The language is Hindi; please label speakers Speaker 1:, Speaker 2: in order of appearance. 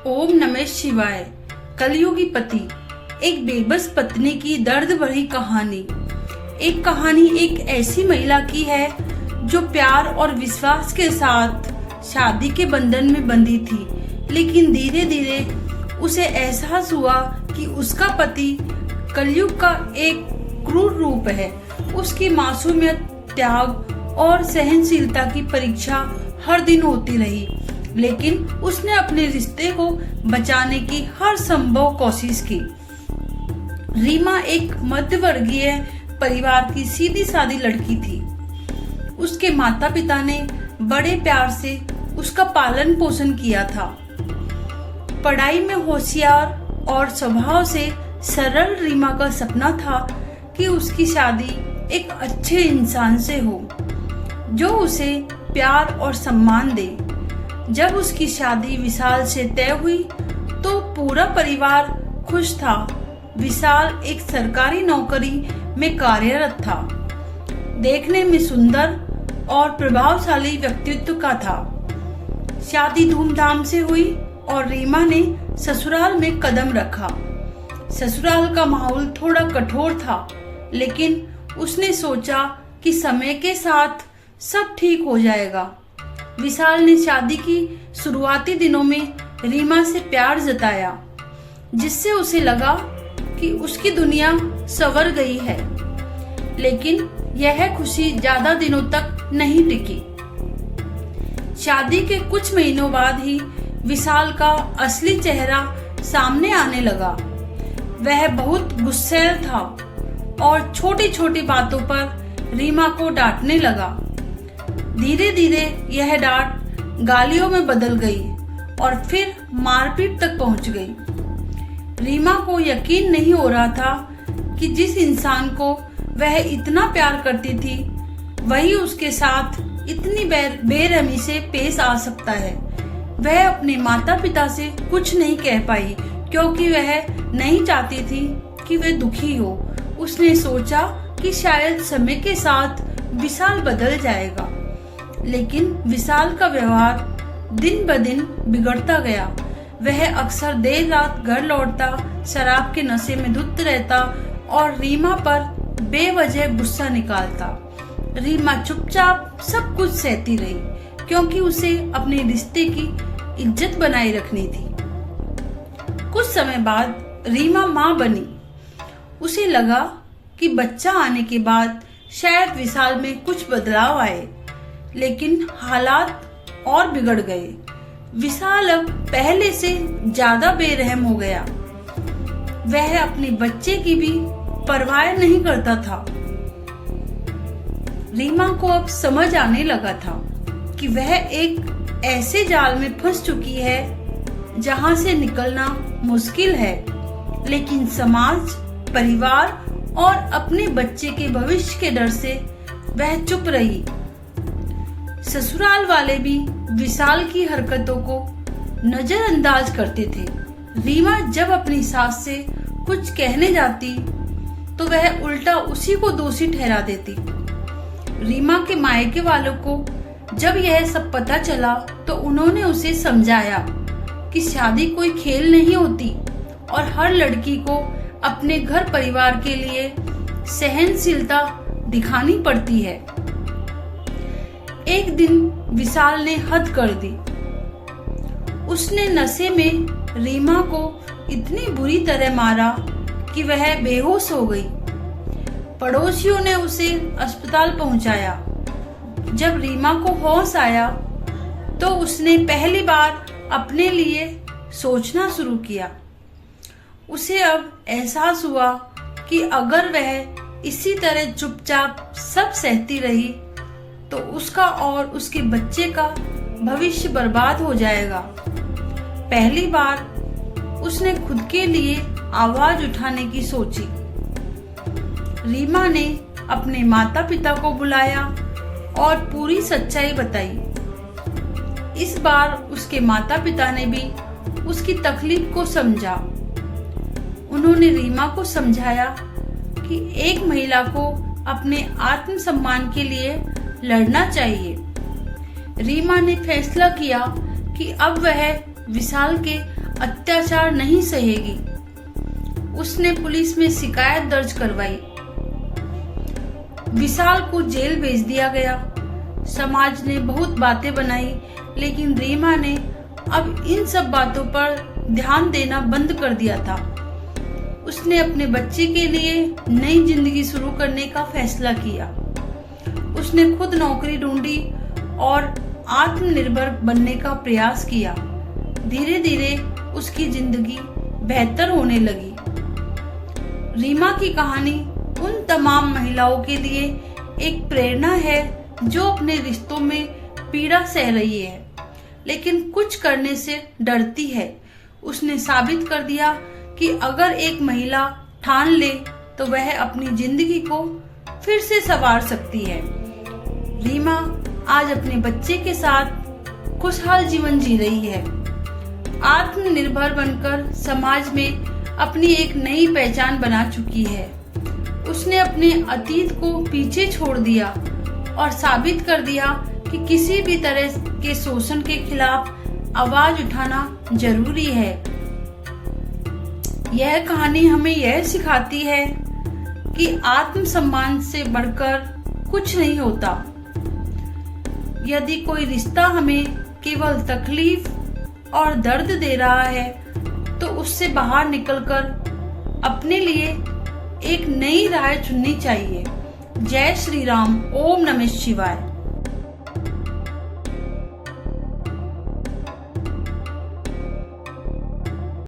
Speaker 1: ओम नमः शिवाय। कलयुगी पति, एक बेबस पत्नी की दर्द भरी कहानी। एक कहानी एक ऐसी महिला की है जो प्यार और विश्वास के साथ शादी के बंधन में बंधी थी, लेकिन धीरे धीरे उसे एहसास हुआ कि उसका पति कलयुग का एक क्रूर रूप है। उसकी मासूमियत, त्याग और सहनशीलता की परीक्षा हर दिन होती रही, लेकिन उसने अपने रिश्ते को बचाने की हर संभव कोशिश की। रीमा एक मध्यवर्गीय परिवार की सीधी सादी लड़की थी। उसके माता पिता ने बड़े प्यार से उसका पालन पोषण किया था। पढ़ाई में होशियार और स्वभाव से सरल रीमा का सपना था कि उसकी शादी एक अच्छे इंसान से हो जो उसे प्यार और सम्मान दे। जब उसकी शादी विशाल से तय हुई तो पूरा परिवार खुश था। विशाल एक सरकारी नौकरी में कार्यरत था, देखने में सुंदर और प्रभावशाली व्यक्तित्व का था। शादी धूमधाम से हुई और रीमा ने ससुराल में कदम रखा। ससुराल का माहौल थोड़ा कठोर था, लेकिन उसने सोचा कि समय के साथ सब ठीक हो जाएगा। विशाल ने शादी की शुरुआती दिनों में रीमा से प्यार जताया, जिससे उसे लगा कि उसकी दुनिया संवर गई है। लेकिन यह खुशी ज्यादा दिनों तक नहीं टिकी। शादी के कुछ महीनों बाद ही विशाल का असली चेहरा सामने आने लगा। वह बहुत गुस्सैल था और छोटी छोटी बातों पर रीमा को डांटने लगा। धीरे धीरे यह डांट गालियों में बदल गई और फिर मारपीट तक पहुंच गई। रीमा को यकीन नहीं हो रहा था कि जिस इंसान को वह इतना प्यार करती थी, वही उसके साथ इतनी बेरहमी से पेश आ सकता है। वह अपने माता पिता से कुछ नहीं कह पाई, क्योंकि वह नहीं चाहती थी कि वे दुखी हो। उसने सोचा कि शायद समय के साथ विशाल बदल जाएगा, लेकिन विशाल का व्यवहार दिन ब दिन बिगड़ता गया। वह अक्सर देर रात घर लौटता, शराब के नशे में धुत रहता और रीमा पर बेवजह गुस्सा निकालता। रीमा चुपचाप सब कुछ सहती रही, क्योंकि उसे अपने रिश्ते की इज्जत बनाए रखनी थी। कुछ समय बाद रीमा माँ बनी। उसे लगा कि बच्चा आने के बाद शायद विशाल में कुछ बदलाव आए, लेकिन हालात और बिगड़ गए। विशाल अब पहले से ज्यादा बेरहम हो गया। वह अपने बच्चे की भी परवाह नहीं करता था। रीमा को अब समझ आने लगा था कि वह एक ऐसे जाल में फंस चुकी है जहां से निकलना मुश्किल है, लेकिन समाज, परिवार और अपने बच्चे के भविष्य के डर से वह चुप रही। ससुराल वाले भी विशाल की हरकतों को नजरअंदाज करते थे। रीमा जब अपनी सास से कुछ कहने जाती तो वह उल्टा उसी को दोषी ठहरा देती। रीमा के मायके वालों को जब यह सब पता चला तो उन्होंने उसे समझाया कि शादी कोई खेल नहीं होती और हर लड़की को अपने घर परिवार के लिए सहनशीलता दिखानी पड़ती है। एक दिन विशाल ने हद कर दी। उसने नशे में रीमा को इतनी बुरी तरह मारा कि वह बेहोश हो गई। पड़ोसियों ने उसे अस्पताल पहुंचाया। जब रीमा को होश आया तो उसने पहली बार अपने लिए सोचना शुरू किया। उसे अब एहसास हुआ कि अगर वह इसी तरह चुपचाप सब सहती रही तो उसका और उसके बच्चे का भविष्य बर्बाद हो जाएगा। पहली बार उसने खुद के लिए आवाज उठाने की सोची। रीमा ने अपने माता पिता को बुलाया और पूरी सच्चाई बताई। इस बार उसके माता पिता ने भी उसकी तकलीफ को समझा। उन्होंने रीमा को समझाया कि एक महिला को अपने आत्मसम्मान के लिए लड़ना चाहिए। रीमा ने फैसला किया कि अब वह विशाल के अत्याचार नहीं सहेगी। उसने पुलिस में शिकायत दर्ज करवाई। विशाल को जेल भेज दिया गया। समाज ने बहुत बातें बनाई, लेकिन रीमा ने अब इन सब बातों पर ध्यान देना बंद कर दिया था। उसने अपने बच्चे के लिए नई जिंदगी शुरू करने का फैसला किया। उसने खुद नौकरी ढूंढी और आत्मनिर्भर बनने का प्रयास किया। धीरे धीरे उसकी जिंदगी बेहतर होने लगी। रीमा की कहानी उन तमाम महिलाओं के लिए एक प्रेरणा है जो अपने रिश्तों में पीड़ा सह रही है, लेकिन कुछ करने से डरती है। उसने साबित कर दिया कि अगर एक महिला ठान ले तो वह अपनी जिंदगी को फिर से संवार सकती है। रीमा आज अपने बच्चे के साथ खुशहाल जीवन जी रही है। आत्मनिर्भर बनकर समाज में अपनी एक नई पहचान बना चुकी है। उसने अपने अतीत को पीछे छोड़ दिया और साबित कर दिया कि किसी भी तरह के शोषण के खिलाफ आवाज उठाना जरूरी है। यह कहानी हमें यह सिखाती है कि आत्मसम्मान से बढ़कर कुछ नहीं होता। यदि कोई रिश्ता हमें केवल तकलीफ और दर्द दे रहा है तो उससे बाहर निकलकर अपने लिए एक नई राह चुननी चाहिए। जय श्री राम। ओम नमः शिवाय।